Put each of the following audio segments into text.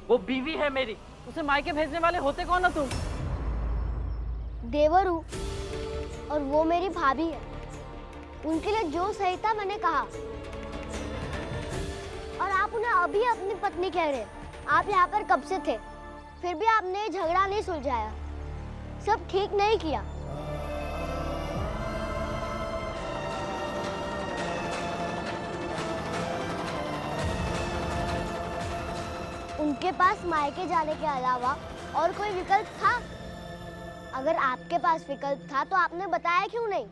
वो बीवी है मेरी, उसे मायके भेजने वाले होते कौन हो तुम? देवर हूँ और वो मेरी भाभी है। उनके लिए जो सही था मैंने कहा। और आप उन्हें अभी अपनी पत्नी कह रहे हैं। आप यहाँ पर कब से थे, फिर भी आपने ये झगड़ा नहीं सुलझाया। सब ठीक नहीं किया। उनके पास मायके जाने के अलावा और कोई विकल्प था? अगर आपके पास विकल्प था तो आपने बताया क्यों नहीं?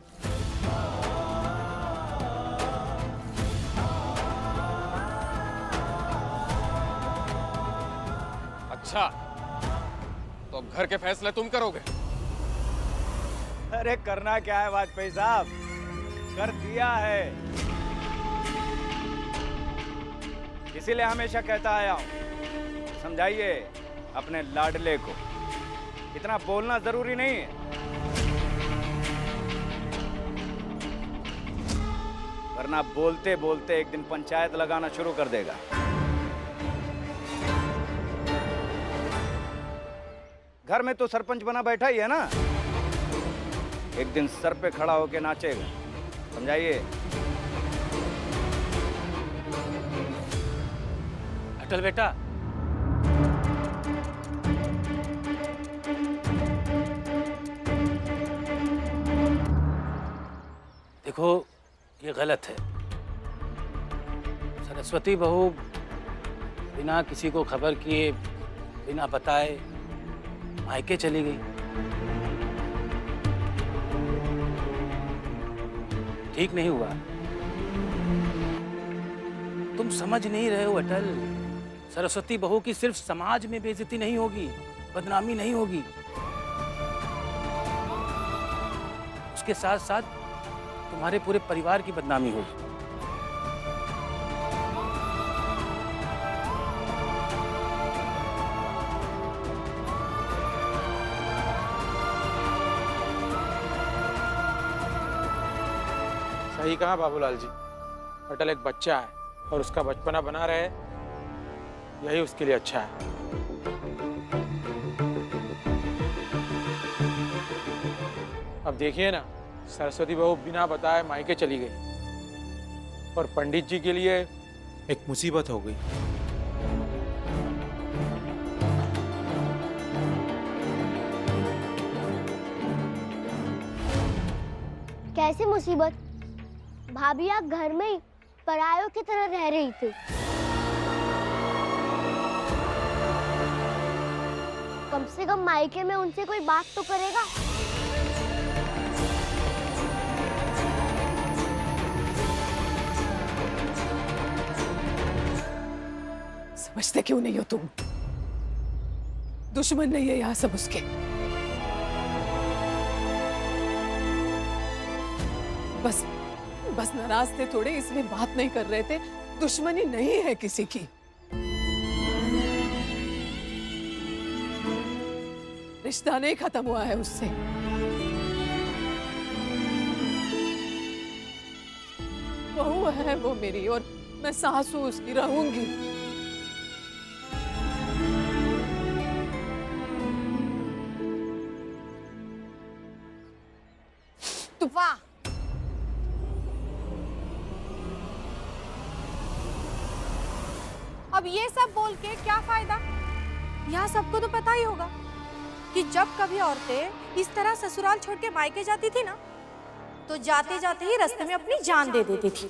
अच्छा, तो अब घर के फैसले तुम करोगे? अरे करना क्या है वाजपेयी साहब, कर दिया है। इसीलिए हमेशा कहता आया हूं, समझाइए अपने लाडले को, इतना बोलना जरूरी नहीं है। वरना बोलते बोलते एक दिन पंचायत लगाना शुरू कर देगा। घर में तो सरपंच बना बैठा ही है ना, एक दिन सर पे खड़ा होके नाचेगा। समझाइए। अटल बेटा, देखो ये गलत है। सरस्वती बहू बिना किसी को खबर किए, बिना बताए मायके चली गई। ठीक नहीं हुआ। तुम समझ नहीं रहे हो अटल। सरस्वती बहू की सिर्फ समाज में बेइज्जती नहीं होगी, बदनामी नहीं होगी, उसके साथ साथ तुम्हारे पूरे परिवार की बदनामी होगी। सही कहा बाबूलाल जी। अटल एक बच्चा है और उसका बचपना बना रहे, यही उसके लिए अच्छा है। अब देखिए ना, सरस्वती बहू बिना बताए मायके चली गई और पंडित जी के लिए एक मुसीबत हो गई। कैसी मुसीबत? भाभी आप घर में ही परायों की तरह रह रही थी। कम से कम मायके में उनसे कोई बात तो करेगा। समझते क्यों नहीं हो तुम? दुश्मन नहीं है यहाँ सब उसके। बस नाराज थे थोड़े, इसलिए बात नहीं कर रहे थे। दुश्मनी नहीं है किसी की। रिश्ता नहीं खत्म हुआ है उससे। बहू है वो मेरी और मैं सासू उसकी रहूंगी। वाह, अब ये सब बोल के क्या फायदा? यहाँ सबको तो पता ही होगा कि जब कभी औरतें इस तरह ससुराल छोड़ के मायके जाती थी ना, तो जाते जाते ही रास्ते में अपनी जान दे देती थी।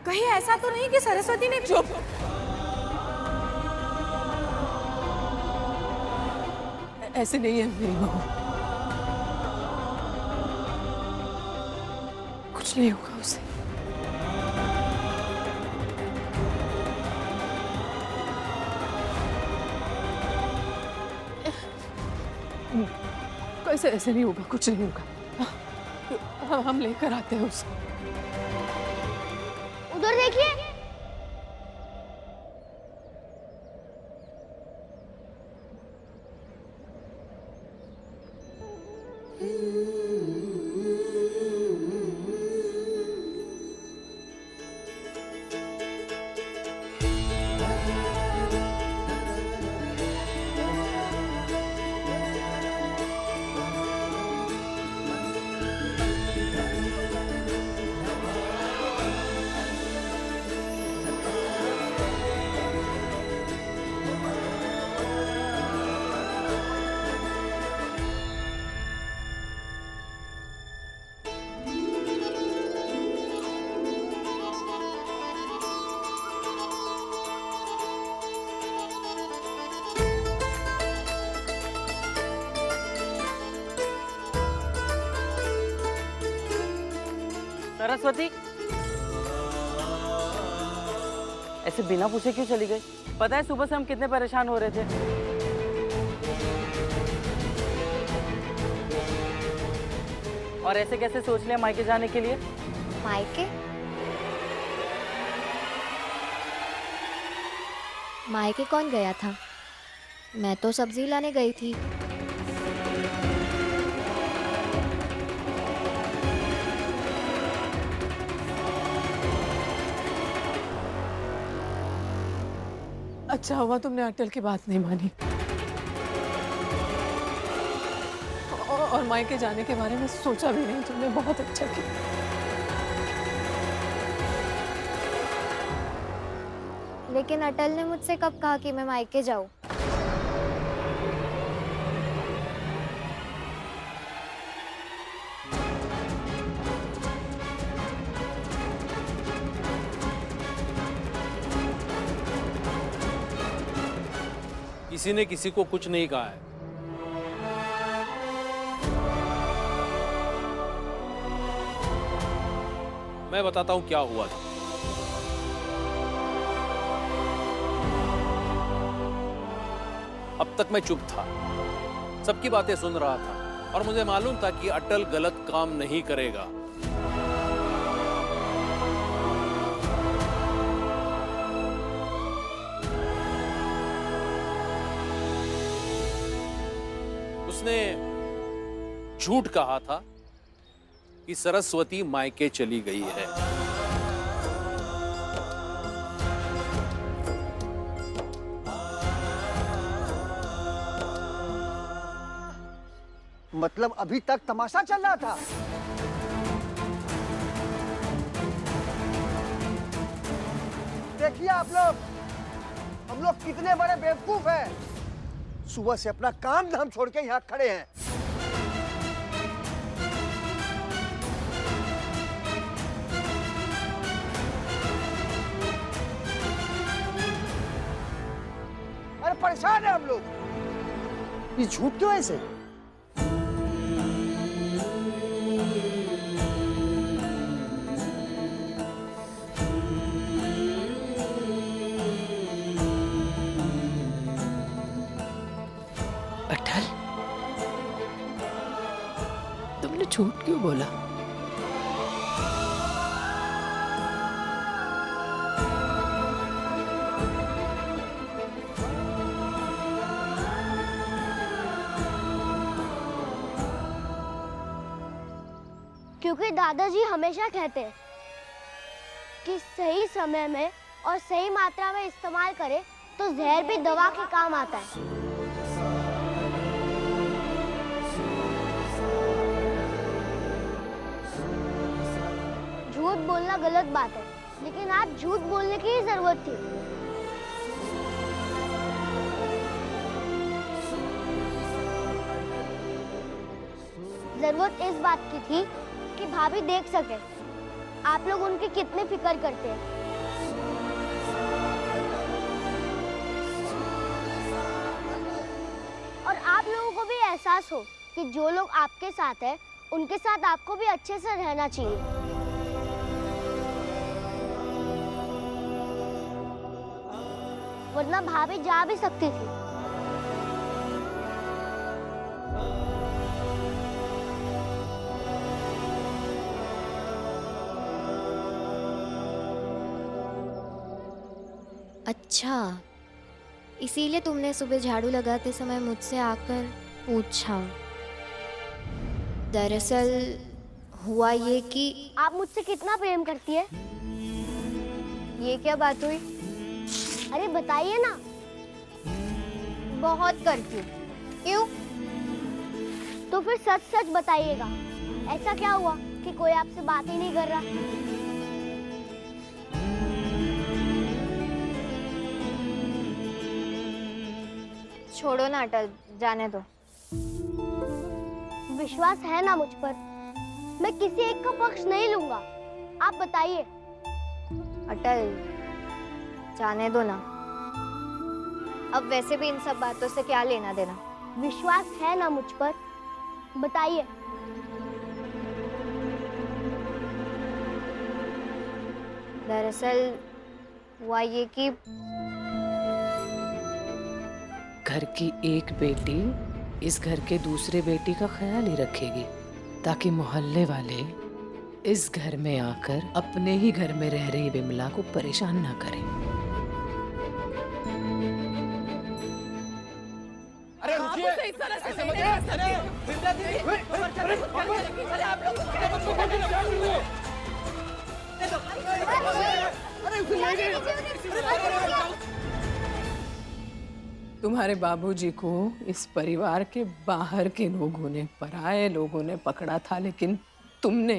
कहीं ऐसा तो नहीं कि सरस्वती ने... चुप! ऐसे नहीं है मेरी बहू। कुछ नहीं होगा उसे। कैसे ऐसे नहीं होगा, कुछ नहीं होगा। हम लेकर आते हैं उसे। उधर देखिए। सरस्वती ऐसे बिना पूछे क्यों चली गई? पता है सुबह से हम कितने परेशान हो रहे थे। और ऐसे कैसे सोच लिया मायके जाने के लिए? मायके? मायके कौन गया था? मैं तो सब्जी लाने गई थी। अच्छा हुआ तुमने अटल की बात नहीं मानी और मायके जाने के बारे में सोचा भी नहीं। तुमने बहुत अच्छा किया। लेकिन अटल ने मुझसे कब कहा कि मैं मायके जाऊं? किसी ने किसी को कुछ नहीं कहा है। मैं बताता हूं क्या हुआ था। अब तक मैं चुप था, सबकी बातें सुन रहा था और मुझे मालूम था कि अटल गलत काम नहीं करेगा। उसने झूठ कहा था कि सरस्वती मायके चली गई है। मतलब अभी तक तमाशा चल रहा था? देखिए आप लोग, हम लोग कितने बड़े बेवकूफ हैं। सुबह से अपना काम धाम छोड़ के यहाँ खड़े हैं। अरे परेशान है हम लोग। ये झूठ क्यों ऐसे? अटल, तुमने झूठ क्यों बोला? क्योंकि दादाजी हमेशा कहते हैं कि सही समय में और सही मात्रा में इस्तेमाल करें तो जहर भी दवा के काम आता है। झूठ बोलना गलत बात है, लेकिन आज झूठ बोलने की ही जरूरत थी। जरूरत इस बात की थी कि भाभी देख सके आप लोग उनकी कितनी फिक्र करते हैं। और आप लोगों को भी एहसास हो कि जो लोग आपके साथ हैं, उनके साथ आपको भी अच्छे से रहना चाहिए। वरना भाभी जा भी सकती थी। अच्छा, इसीलिए तुमने सुबह झाड़ू लगाते समय मुझसे आकर पूछा। दरअसल हुआ ये कि आप मुझसे कितना प्रेम करती है? ये क्या बात हुई? अरे बताइए ना। बहुत करती हूँ। क्यों? तो फिर सच सच बताइएगा। ऐसा क्या हुआ कि कोई आपसे बात ही नहीं कर रहा? छोड़ो ना अटल, जाने दो। विश्वास है ना मुझ पर? मैं किसी एक का पक्ष नहीं लूंगा। आप बताइए। अटल, जाने दो ना। अब वैसे भी इन सब बातों से क्या लेना देना। विश्वास है ना मुझ पर? बताइए। दरअसल हुआ ये कि घर की एक बेटी इस घर के दूसरे बेटी का ख्याल ही रखेगी, ताकि मोहल्ले वाले इस घर में आकर अपने ही घर में रह रही विमला को परेशान ना करें। अरे रुकिए, ऐसे मत तुम्हारे बाबूजी को इस परिवार के बाहर के लोगों ने, पराये लोगों ने पकड़ा था, लेकिन तुमने,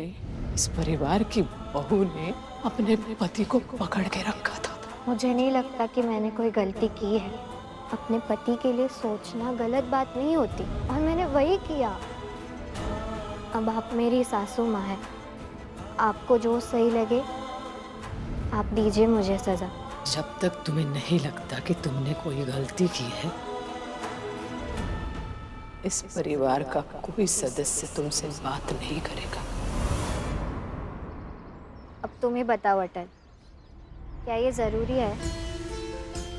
इस परिवार की बहू ने अपने पति को पकड़ के रखा था। मुझे नहीं लगता कि मैंने कोई गलती की है। अपने पति के लिए सोचना गलत बात नहीं होती, और मैंने वही किया। अब आप मेरी सासू माँ हैं। आपको जो सही लगे आप दीजिए मुझे सजा। जब तक तुम्हें नहीं लगता कि तुमने कोई गलती की है, इस परिवार का कोई सदस्य तुमसे बात नहीं करेगा। अब तुम ही बताओ अटल, क्या ये जरूरी है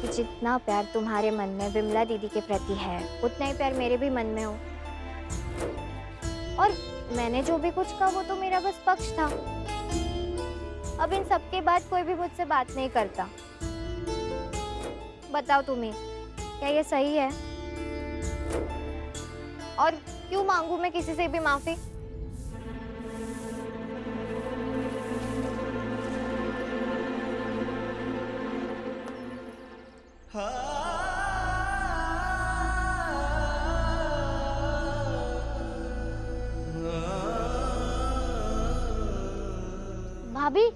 कि जितना प्यार तुम्हारे मन में विमला दीदी के प्रति है, उतना ही प्यार मेरे भी मन में हो? और मैंने जो भी कुछ कहा वो तो मेरा बस पक्ष था। अब इन सब के बाद कोई भी मुझसे बात नहीं करता। बताओ तुम्हें, क्या ये सही है? और क्यों मांगू मैं किसी से भी माफी? भाभी,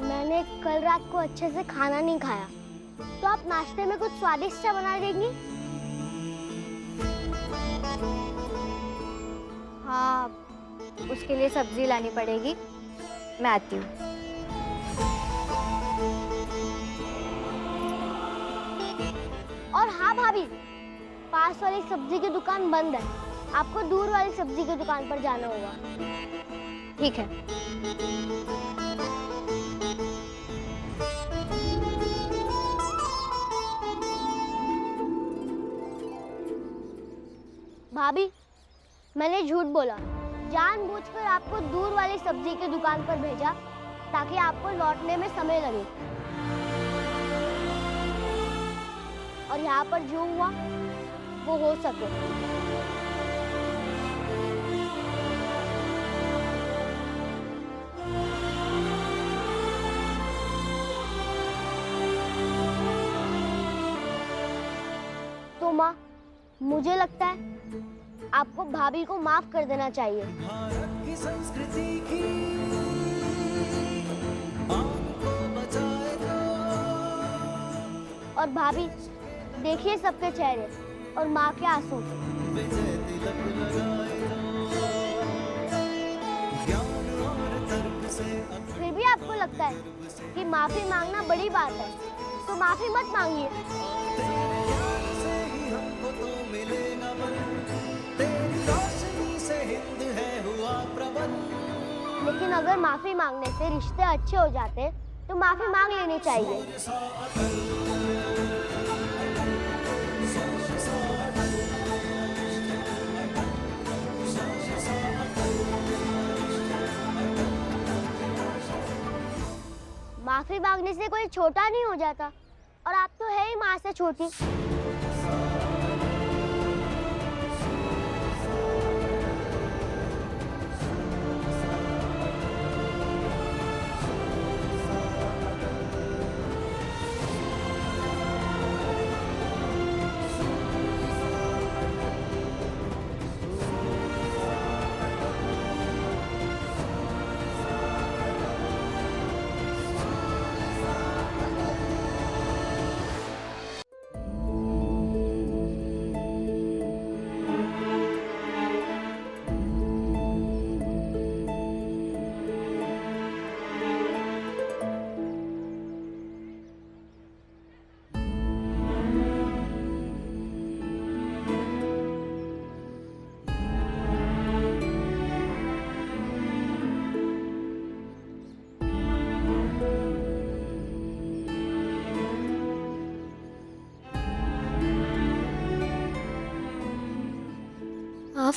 मैंने कल रात को अच्छे से खाना नहीं खाया, तो आप नाश्ते में कुछ स्वादिष्ट सा बना देंगी? हाँ, उसके लिए सब्जी लानी पड़ेगी। मैं आती हूँ। और हाँ भाभी, पास वाली सब्जी की दुकान बंद है। आपको दूर वाली सब्जी की दुकान पर जाना होगा। ठीक है। भाभी, मैंने झूठ बोला। जानबूझकर आपको दूर वाली सब्जी की दुकान पर भेजा, ताकि आपको लौटने में समय लगे। और यहाँ पर जो हुआ वो हो सके। तो माँ, मुझे लगता है आपको भाभी को माफ कर देना चाहिए। भारत की संस्कृति की आपको बचाए जो। और भाभी, देखिए सबके चेहरे और माँ के आंसू। विजय तिलक लगाए जो। ज्ञान और तर्क से फिर भी आपको लगता है कि माफी मांगना बड़ी बात है, तो माफी मत मांगिए। तेरे ज्ञान से ही हमको तो मिलेगा बल। तेरी रोशनी से हिंद है हुआ प्रबल। लेकिन अगर माफी मांगने से रिश्ते अच्छे हो जाते, तो माफी मांग लेनी चाहिए। माफी मांगने से कोई छोटा नहीं हो जाता, और आप तो है ही माँ से छोटी।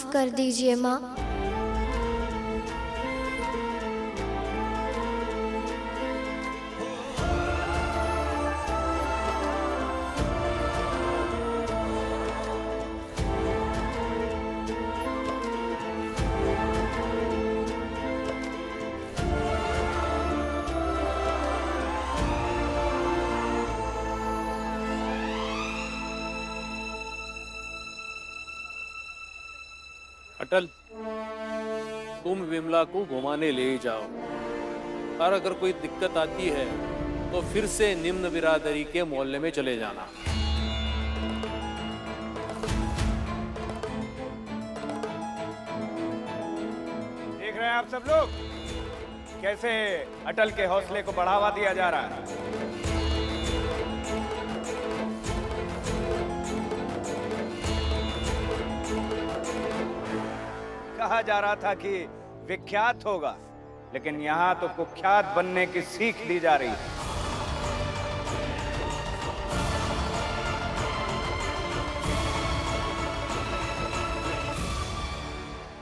माफ कर दीजिए माँ। अटल, तुम विमला को घुमाने ले जाओ, और अगर कोई दिक्कत आती है तो फिर से निम्न बिरादरी के मोहल्ले में चले जाना। देख रहे हैं आप सब लोग कैसे अटल के हौसले को बढ़ावा दिया जा रहा है। कहा जा रहा था कि विख्यात होगा, लेकिन यहां तो कुख्यात बनने की सीख दी जा रही है।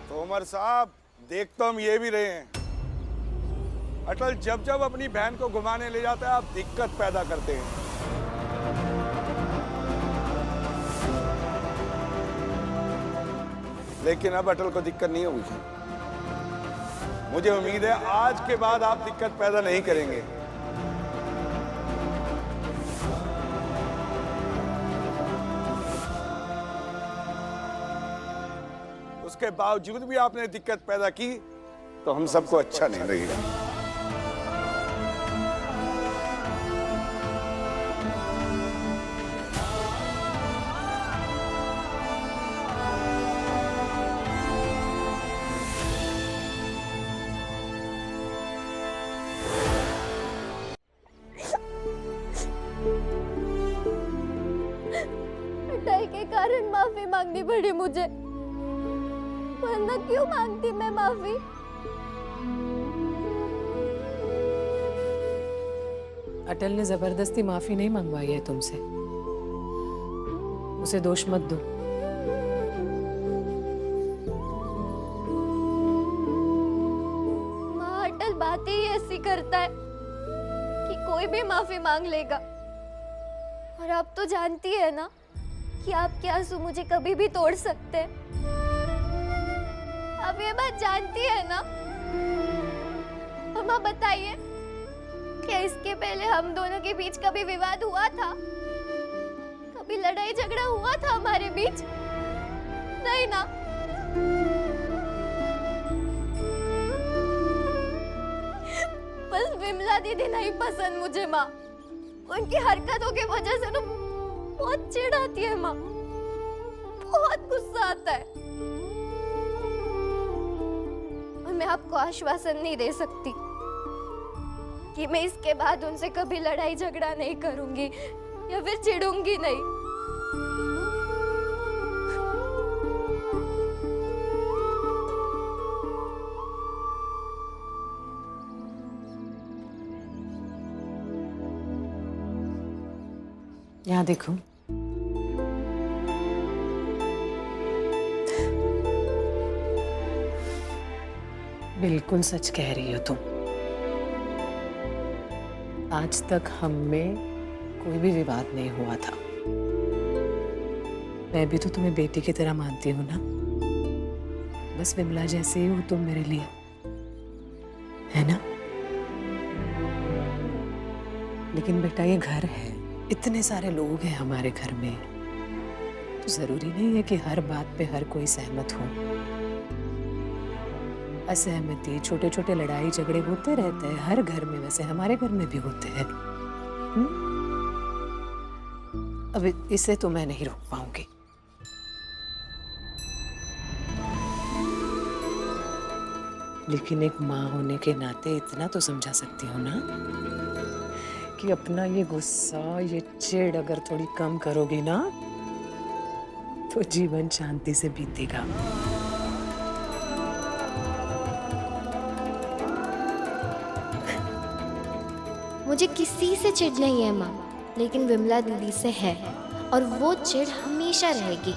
तोमर साहब, देख तो हम ये भी रहे हैं, अटल जब जब अपनी बहन को घुमाने ले जाता है आप दिक्कत पैदा करते हैं। लेकिन अब अटल को दिक्कत नहीं होगी। मुझे उम्मीद है आज के बाद आप दिक्कत पैदा नहीं करेंगे। उसके बावजूद भी आपने दिक्कत पैदा की तो हम सबको अच्छा नहीं लगेगा। अटल के कारण माफी मांगनी पड़ी मुझे, वरना क्यों मांगती मैं माफी। अटल ने जबरदस्ती माफी नहीं मंगवाई है तुमसे, उसे दोष मत दो। माँ, अटल बातें ही ऐसी करता है कि कोई भी माफी मांग लेगा, और आप तो जानती है ना कि आपके आंसू मुझे कभी भी तोड़ सकते हैं। आप ये बात जानती है ना? माँ बताइए, क्या इसके पहले हम दोनों के बीच कभी विवाद हुआ था? कभी लड़ाई झगड़ा हुआ था हमारे बीच? नहीं ना। बस विमला दीदी नहीं पसंद मुझे माँ, उनकी हरकतों की वजह से ना बहुत चिढ़ आती है माँ, बहुत गुस्सा आता है। और मैं आपको आश्वासन नहीं दे सकती कि मैं इसके बाद उनसे कभी लड़ाई झगड़ा नहीं करूंगी या फिर चिढ़ूंगी नहीं। यहाँ देखो, बिल्कुल सच कह रही हो तुम। आज तक हम में कोई भी विवाद नहीं हुआ था। मैं भी तो तुम्हें बेटी की तरह मानती हूँ ना, बस विमला जैसे ही हो तुम मेरे लिए, है ना? लेकिन बेटा ये घर है, इतने सारे लोग हैं हमारे घर में, तो जरूरी नहीं है कि हर बात पे हर कोई सहमत हो। असहमति, छोटे छोटे लड़ाई झगड़े होते रहते हैं हर घर में, वैसे हमारे घर में भी होते हैं। अब इसे तो मैं नहीं रोक पाऊंगी। लेकिन एक माँ होने के नाते इतना तो समझा सकती हूँ ना कि अपना ये गुस्सा, ये चिढ़ अगर थोड़ी कम करोगी ना तो जीवन शांति से बीतेगा। मुझे किसी से चिढ़ नहीं है माँ, लेकिन विमला दीदी से है, और वो चिढ़ हमेशा रहेगी।